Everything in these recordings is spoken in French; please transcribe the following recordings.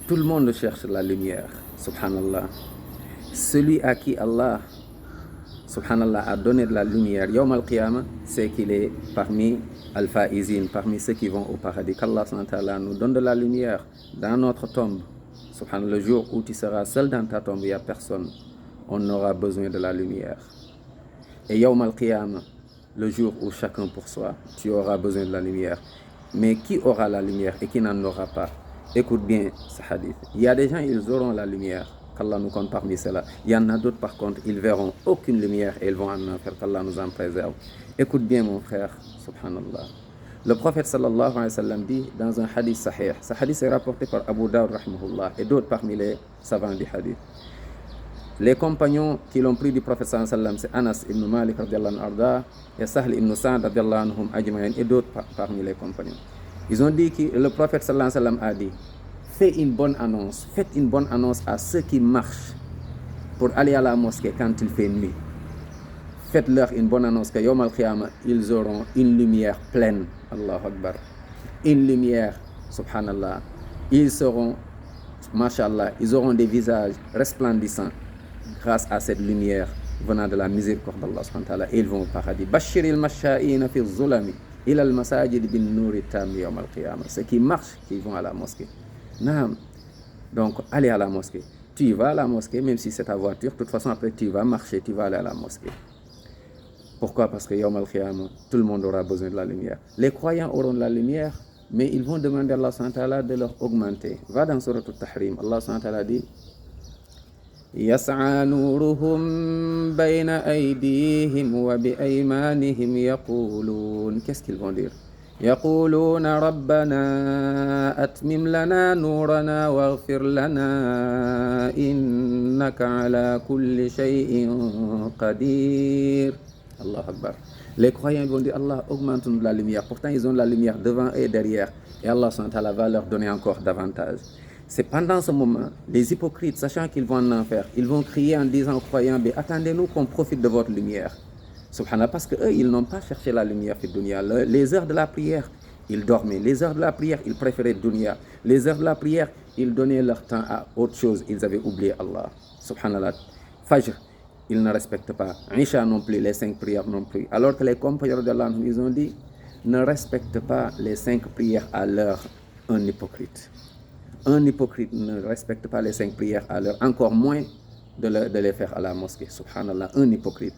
Tout le monde cherche la lumière, subhanallah. Celui à qui Allah, subhanallah, a donné de la lumière, Yawm al-Qiyamah, c'est qu'il est parmi al-Faizin, parmi ceux qui vont au paradis. Qu'Allah nous donne de la lumière dans notre tombe. Subhanallah, le jour où tu seras seul dans ta tombe, il n'y a personne. On aura besoin de la lumière. Et Yawm al-Qiyamah, le jour où chacun pour soi, tu auras besoin de la lumière. Mais qui aura la lumière et qui n'en aura pas? Écoute bien ce hadith. Il y a des gens, ils auront la lumière. Qu'Allah nous compte parmi ceux-là. Il y en a d'autres, par contre, ils verront aucune lumière et ils vont en enfer. Qu'Allah nous en préserve. Écoute bien, mon frère. Subhanallah. Le prophète sallallahu alayhi wa sallam dit dans un hadith sahih. Ce hadith est rapporté par Abu Dawud rahimahullah et d'autres parmi les savants du hadith. Les compagnons qui l'ont pris du prophète sallallahu alayhi wa sallam, c'est Anas ibn Malik radiallahu anhu et Sahl ibn Sa'd radiallahu anhum ajma'in et d'autres parmi les compagnons. Ils ont dit que le prophète sallallahu alayhi wa sallam a dit: faites une bonne annonce à ceux qui marchent pour aller à la mosquée quand il fait nuit. Faites-leur une bonne annonce que Yawm al-Qiyamah, ils auront une lumière pleine. Allahu Akbar. Une lumière, subhanallah. Ils seront, mashallah, ils auront des visages resplendissants grâce à cette lumière venant de la miséricorde d'Allah subhanahu wa ta'ala. Et ils vont au paradis. Bashiril masha'ina fi zulami ila al-masajid bin nuri tam yawm al-Qiyamah. Ceux qui marchent, qui vont à la mosquée. Naam. Donc, allez à la mosquée. Tu vas à la mosquée, même si c'est ta voiture. De toute façon, après, tu vas marcher, tu vas aller à la mosquée. Pourquoi? Parce que Yawm al-Qiyamah, tout le monde aura besoin de la lumière. Les croyants auront de la lumière, mais ils vont demander à Allah subhanahu wa ta'ala de leur augmenter. Va dans Surat al-Tahrim. Allah subhanahu wa ta'ala dit: يسعى نورهم بين أيديهم وبأيمانهم يقولون. Qu'est-ce qu'ils vont dire? يقولون ربنا أتمم لنا نورنا واغفر لنا إنك على كل شيء قدير. Allah Akbar. Les croyants vont dire: Allah, augmente-nous la lumière. Pourtant, ils ont la lumière devant et derrière. Et Allah va leur donner encore davantage. C'est pendant ce moment, les hypocrites, sachant qu'ils vont en enfer, ils vont crier en disant aux croyants: attendez-nous qu'on profite de votre lumière. Subhanallah, parce qu'eux, ils n'ont pas cherché la lumière fi dunya. Les heures de la prière, ils dormaient. Les heures de la prière, ils préféraient dunya. Les heures de la prière, ils donnaient leur temps à autre chose. Ils avaient oublié Allah. Subhanallah. Fajr, ils ne respectent pas. Isha non plus, les 5 prières non plus. Alors que les compagnons d'Allah, ils ont dit: ne respecte pas les 5 prières à l'heure. Un hypocrite. Un hypocrite ne respecte pas les 5 prières à l'heure, encore moins de les faire à la mosquée. Subhanallah, un hypocrite.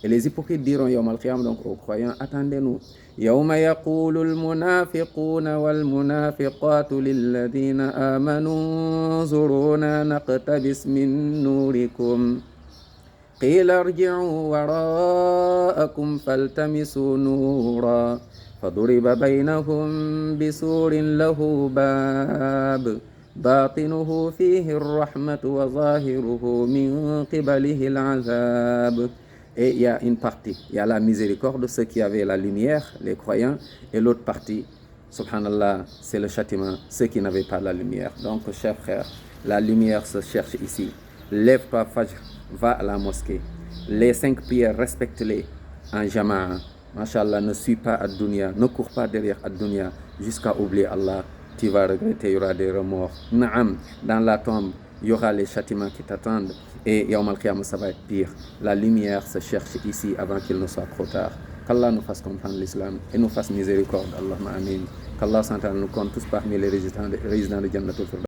Et les hypocrites diront Yawm al-Qiyam, donc aux croyants: attendez-nous. Yawma yaqulul munafiquna wal munafiqatu lilladhina amanu zuruna naqtabis min nurikum. Qila irji'u wara'akum faltamisu nura. فضرب بينهم بسور له باب باطنه فيه الرحمة وظاهره من قبله العذاب. Et il y a une partie, il y a la miséricorde de ceux qui avaient la lumière, les croyants, et l'autre partie, subhanallah, c'est le châtiment, ceux qui n'avaient pas la lumière. Donc, chers frères, la lumière se cherche ici. Lève-toi, Fajr, va à la mosquée. Les 5 prières, respecte-les en jama'a. Masha'Allah, ne suis pas à dunya, ne cours pas derrière à dunya jusqu'à oublier Allah. Tu vas regretter, il y aura des remords. Naam, dans la tombe, il y aura les châtiments qui t'attendent. Et Yawm al-Qiyamah, ça va être pire. La lumière se cherche ici avant qu'il ne soit trop tard. Qu'Allah nous fasse comprendre l'islam et nous fasse miséricorde. Allahumma amin. Qu'Allah nous compte tous parmi les résidents de Jannatul Firdaus.